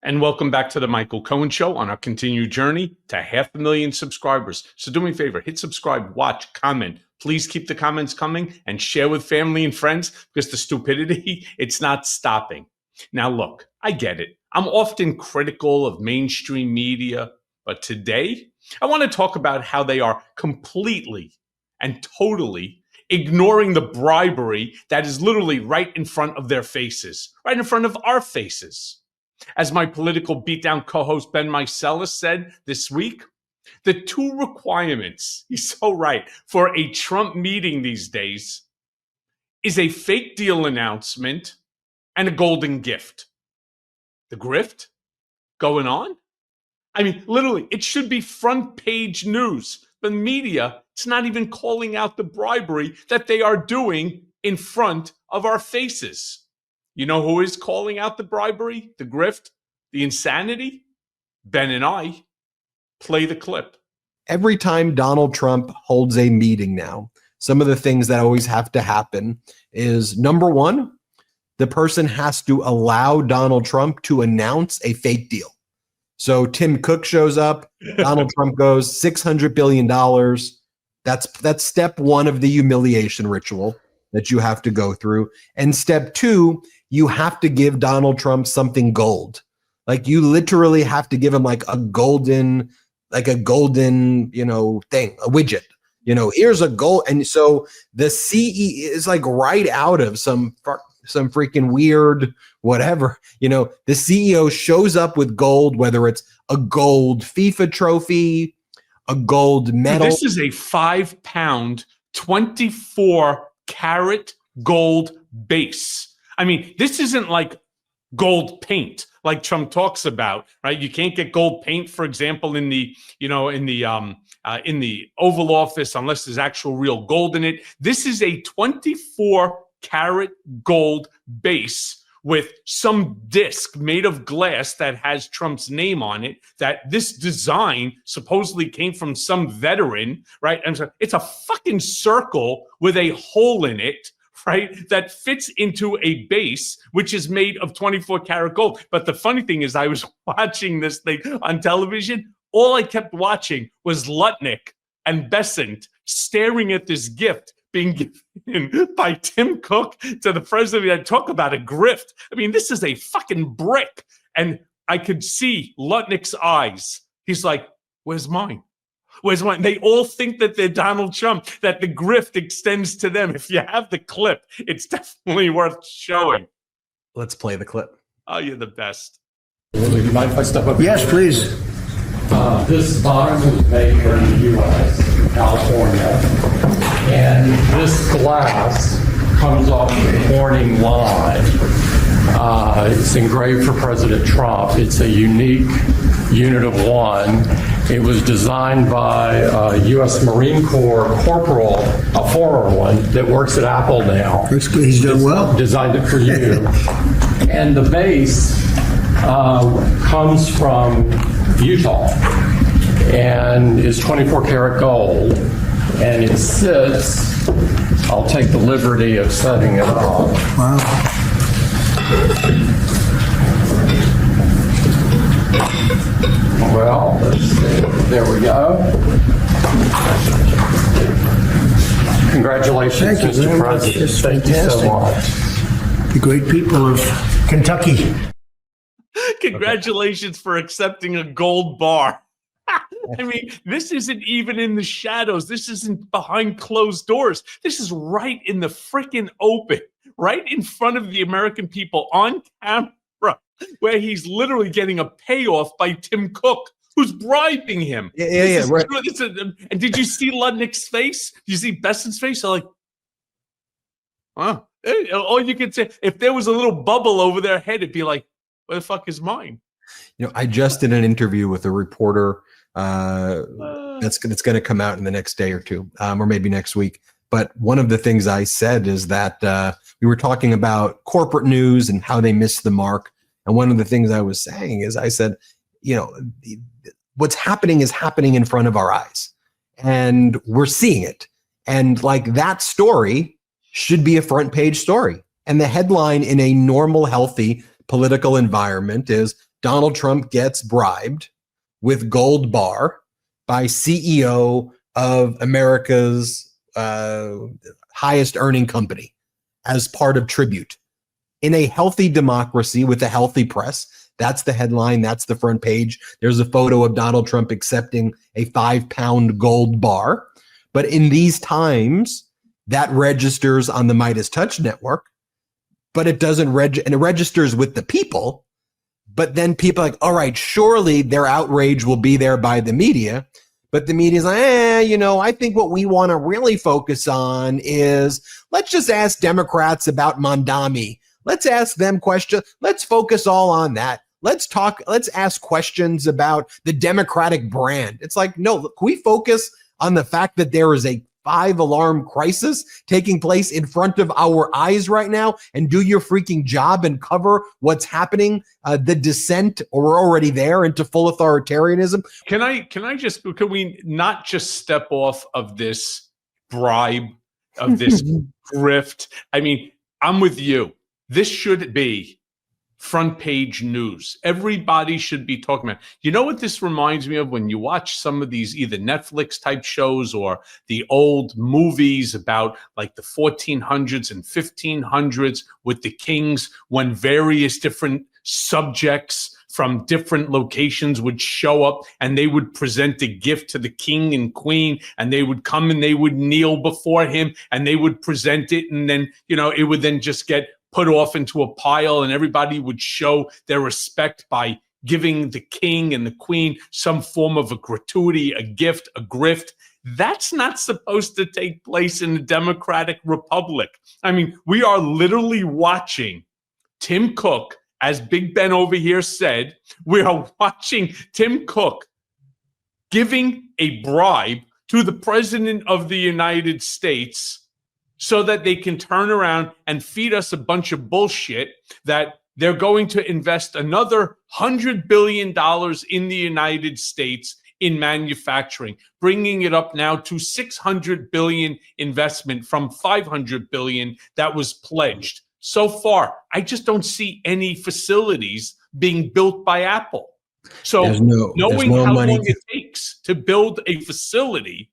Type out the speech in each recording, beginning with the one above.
And welcome back to the Michael Cohen Show on our continued journey to 500,000 subscribers. So do me a favor, hit subscribe, watch, comment. Please keep the comments coming and share with family and friends because the stupidity, it's not stopping. Now, look, I get it. I'm often critical of mainstream media, but today I want to talk about how they are completely and totally ignoring the bribery that is literally right in front of their faces, right in front of our faces. As my political beatdown co-host Ben Meiselas said this week, the two requirements, he's so right, for a Trump meeting these days is a fake deal announcement and a golden gift. The grift going on? I mean, literally, it should be front page news. The media, it's not even calling out the bribery that they are doing in front of our faces. You know who is calling out the bribery, the grift, the insanity? Ben and I. Play the clip. Every time Donald Trump holds a meeting now, some of the things that always have to happen is, number one, the person has to allow Donald Trump to announce a fake deal. So Tim Cook shows up, Donald Trump goes $600 billion. That's step one of the humiliation ritual that you have to go through. And step two, you have to give Donald Trump something gold. Like you literally have to give him like a golden, thing, a widget. Here's a gold. And so the CE is like right out of some freaking weird whatever. The CEO shows up with gold, whether it's a gold FIFA trophy, a gold medal. This is a 5-pound, 24-carat gold base. I mean, this isn't like gold paint like Trump talks about, right? You can't get gold paint, for example, in the Oval Office unless there's actual real gold in it. This is a 24-carat gold base with some disc made of glass that has Trump's name on it, that this design supposedly came from some veteran, right? And so it's a fucking circle with a hole in it, right, that fits into a base, which is made of 24-karat gold. But the funny thing is, I was watching this thing on television. All I kept watching was Lutnick and Besant staring at this gift being given by Tim Cook to the president. Talk about a grift. I mean, this is a fucking brick. And I could see Lutnick's eyes. He's like, where's mine? Where's mine? They all think that they're Donald Trump, that the grift extends to them. If you have the clip, it's definitely worth showing. Let's play the clip. Oh, you're the best. Would you mind if I step up? Yes, please. This bond was made here in the U.S., California, and this glass comes off the Corning line. It's engraved for President Trump. It's a unique unit of one. It was designed by a U.S. Marine Corps corporal, a former one, that works at Apple now. That's good. He's done well. Designed it for you. And the base comes from Utah and is 24-karat gold. And it sits, I'll take the liberty of setting it up. Wow. Well, let's see. There we go. Congratulations, Thank you Mr. very much. President. It's Thank you so fantastic. much. The great people of Kentucky. Congratulations for accepting a gold bar. I mean, this isn't even in the shadows. This isn't behind closed doors. This is right in the freaking open, right in front of the American people on camera, where he's literally getting a payoff by Tim Cook, who's bribing him. Yeah, right. And did you see Lutnick's face? Did you see Besant's face? I'm like, wow. All you could say, if there was a little bubble over their head, it'd be like, where the fuck is mine? I just did an interview with a reporter that's going to come out in the next day or two, or maybe next week. But one of the things I said is that we were talking about corporate news and how they miss the mark. And one of the things I was saying is I said, what's happening is happening in front of our eyes and we're seeing it. And like that story should be a front page story. And the headline in a normal, healthy political environment is Donald Trump gets bribed with gold bar by CEO of America's highest earning company as part of tribute. In a healthy democracy with a healthy press, that's the headline, that's the front page. There's a photo of Donald Trump accepting a 5-pound gold bar. But in these times, that registers on the Midas Touch network, but it doesn't and it registers with the people. But then people are like, all right, surely their outrage will be there by the media. But the media's like, I think what we want to really focus on is let's just ask Democrats about Mondami. Let's ask them questions. Let's focus all on that. Let's ask questions about the Democratic brand. It's like, no, can we focus on the fact that there is a 5-alarm crisis taking place in front of our eyes right now and do your freaking job and cover what's happening, the descent, or we're already there, into full authoritarianism? Can we not just step off of this bribe, of this grift? I mean, I'm with you. This should be front page news. Everybody should be talking about. You know what this reminds me of? When you watch some of these either Netflix type shows or the old movies about like the 1400s and 1500s with the kings, when various different subjects from different locations would show up and they would present a gift to the king and queen, and they would come and they would kneel before him and they would present it, and then, it would then just get put off into a pile, and everybody would show their respect by giving the king and the queen some form of a gratuity, a gift, a grift. That's not supposed to take place in the Democratic Republic. I mean, we are literally watching Tim Cook, as Big Ben over here said, we are watching Tim Cook giving a bribe to the President of the United States so that they can turn around and feed us a bunch of bullshit that they're going to invest another $100 billion in the United States in manufacturing, bringing it up now to $600 billion investment from $500 billion that was pledged. So far, I just don't see any facilities being built by Apple. So knowing how long it takes to build a facility,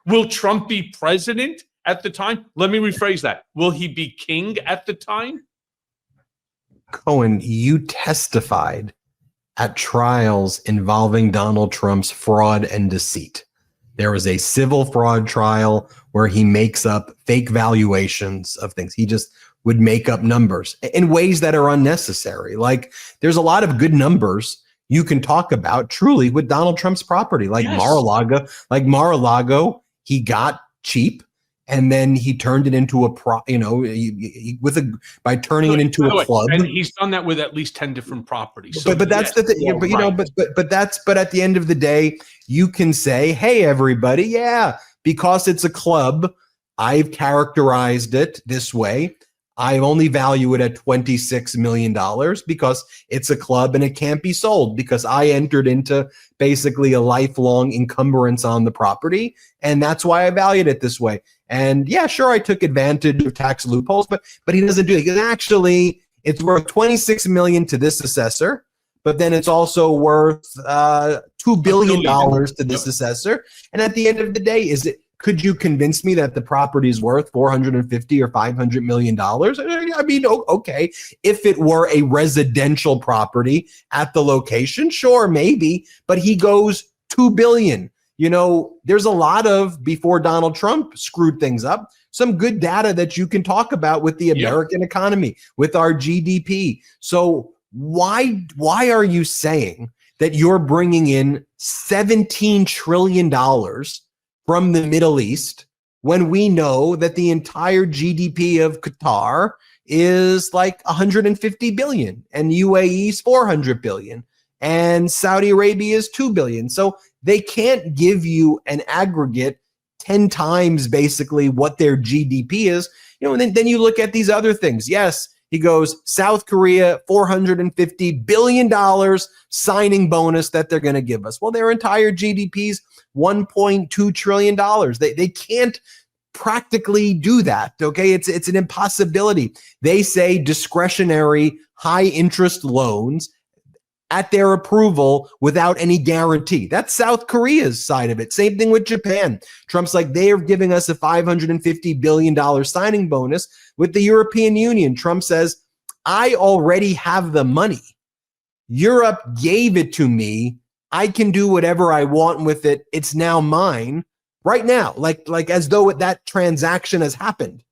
will Trump be president at the time? Let me rephrase that. Will he be king at the time? Cohen, you testified at trials involving Donald Trump's fraud and deceit. There was a civil fraud trial where he makes up fake valuations of things. He just would make up numbers in ways that are unnecessary. Like, there's a lot of good numbers you can talk about truly with Donald Trump's property, like Yes. Mar-a-Lago, he got cheap. And then he turned it into by turning it into a club. And he's done that with at least 10 different properties. So but that's the thing. But at the end of the day, you can say, hey, everybody, yeah, because it's a club, I've characterized it this way. I only value it at $26 million because it's a club and it can't be sold because I entered into basically a lifelong encumbrance on the property. And that's why I valued it this way. And yeah, sure, I took advantage of tax loopholes, but he doesn't do it. Because actually, it's worth $26 million to this assessor, but then it's also worth $2 billion to this assessor. And at the end of the day, could you convince me that the property is worth $450 or $500 million? I mean, okay. If it were a residential property at the location, sure, maybe. But he goes $2 billion. There's a lot of, before Donald Trump screwed things up, some good data that you can talk about with the American economy, with our GDP. So why are you saying that you're bringing in $17 trillion from the Middle East when we know that the entire GDP of Qatar is like 150 billion and UAE is 400 billion and Saudi Arabia is 2 billion. So they can't give you an aggregate 10 times basically what their GDP is. And then you look at these other things. Yes, he goes, South Korea, $450 billion signing bonus that they're going to give us. Well, their entire GDP's $1.2 trillion. They can't practically do that. Okay. It's an impossibility. They say discretionary high interest loans at their approval without any guarantee. That's South Korea's side of it. Same thing with Japan. Trump's like, they are giving us a $550 billion signing bonus. With the European Union, Trump says, I already have the money. Europe gave it to me. I can do whatever I want with it. It's now mine right now, like as though that transaction has happened.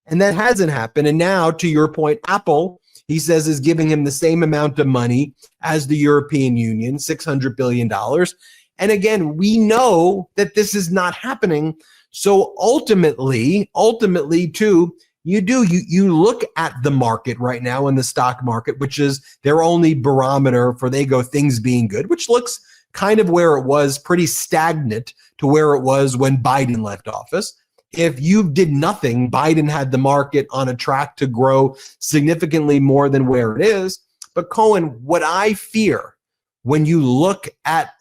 And that hasn't happened. And now, to your point, Apple, he says, is giving him the same amount of money as the European Union, $600 billion. And again, we know that this is not happening. So ultimately too, you look at the market right now in the stock market, which is their only barometer for things being good, which looks kind of where it was, pretty stagnant to where it was when Biden left office. If you did nothing, Biden had the market on a track to grow significantly more than where it is. But Cohen, what I fear when you look at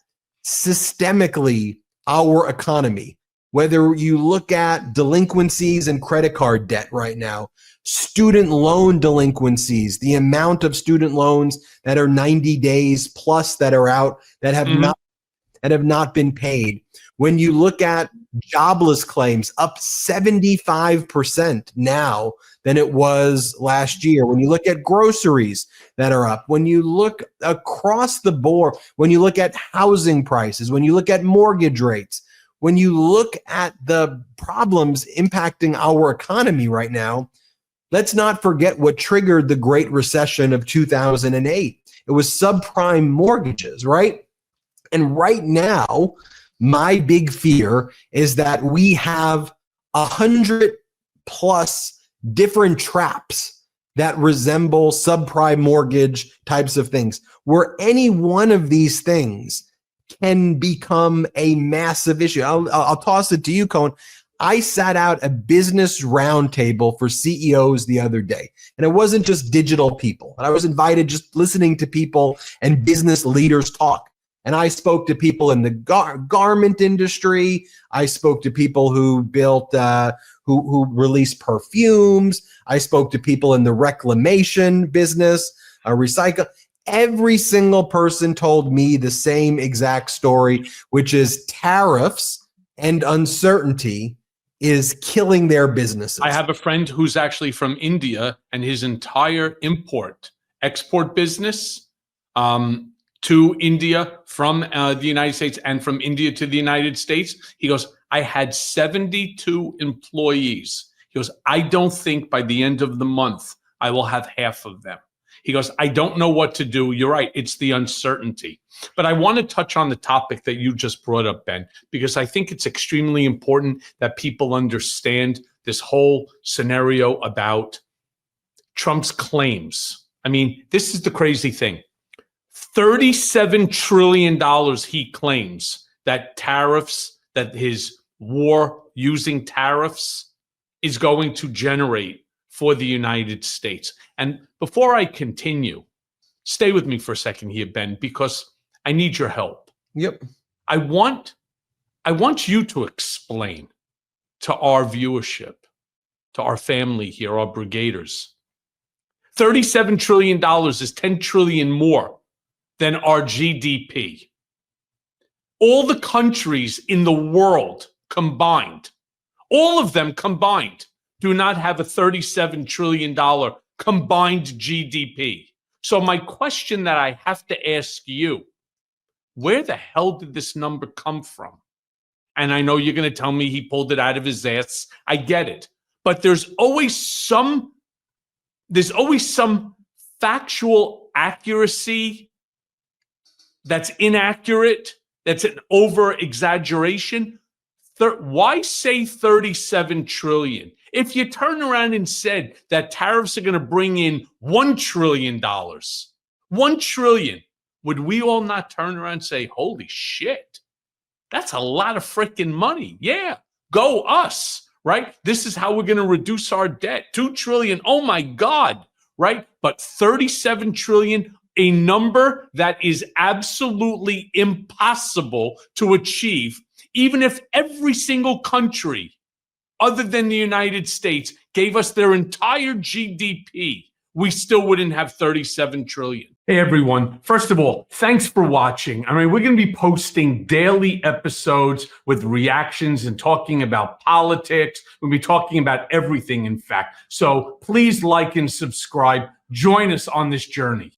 systemically our economy, whether you look at delinquencies and credit card debt right now, student loan delinquencies, the amount of student loans that are 90 days plus that are out that have not been paid. When you look at jobless claims, up 75% now than it was last year. When you look at groceries that are up, when you look across the board, when you look at housing prices, when you look at mortgage rates, when you look at the problems impacting our economy right now, let's not forget what triggered the Great Recession of 2008. It was subprime mortgages, right? And right now, my big fear is that we have 100 plus different traps that resemble subprime mortgage types of things, where any one of these things can become a massive issue. I'll toss it to you, Cohen. I sat out a business roundtable for CEOs the other day, and it wasn't just digital people. I was invited just listening to people and business leaders talk. And I spoke to people in the garment industry. I spoke to people who built, who release perfumes. I spoke to people in the reclamation business, recycle. Every single person told me the same exact story, which is tariffs and uncertainty is killing their businesses. I have a friend who's actually from India, and his entire export business, to India from the United States and from India to the United States. He goes, I had 72 employees. He goes, I don't think by the end of the month, I will have half of them. He goes, I don't know what to do. You're right. It's the uncertainty. But I want to touch on the topic that you just brought up, Ben, because I think it's extremely important that people understand this whole scenario about Trump's claims. I mean, this is the crazy thing. $37 trillion he claims that tariffs, that his war using tariffs is going to generate for the United States. And before I continue, stay with me for a second here, Ben, because I need your help. Yep. I want you to explain to our viewership, to our family here, our brigaders. $37 trillion is 10 trillion more than our GDP. All the countries in the world combined, all of them combined, do not have a $37 trillion combined GDP. So my question that I have to ask you, where the hell did this number come from? And I know you're going to tell me he pulled it out of his ass. I get it. But there's always some factual accuracy that's inaccurate, that's an over-exaggeration. Why say 37 trillion? If you turn around and said that tariffs are going to bring in $1 trillion, 1 trillion, would we all not turn around and say, holy shit, that's a lot of freaking money. Yeah, go us, right? This is how we're going to reduce our debt. 2 trillion, oh my God, right? But 37 trillion, a number that is absolutely impossible to achieve, even if every single country other than the United States gave us their entire GDP, we still wouldn't have 37 trillion. Hey everyone, first of all, thanks for watching. I mean, we're going to be posting daily episodes with reactions and talking about politics. We'll be talking about everything, in fact. So please like and subscribe. Join us on this journey.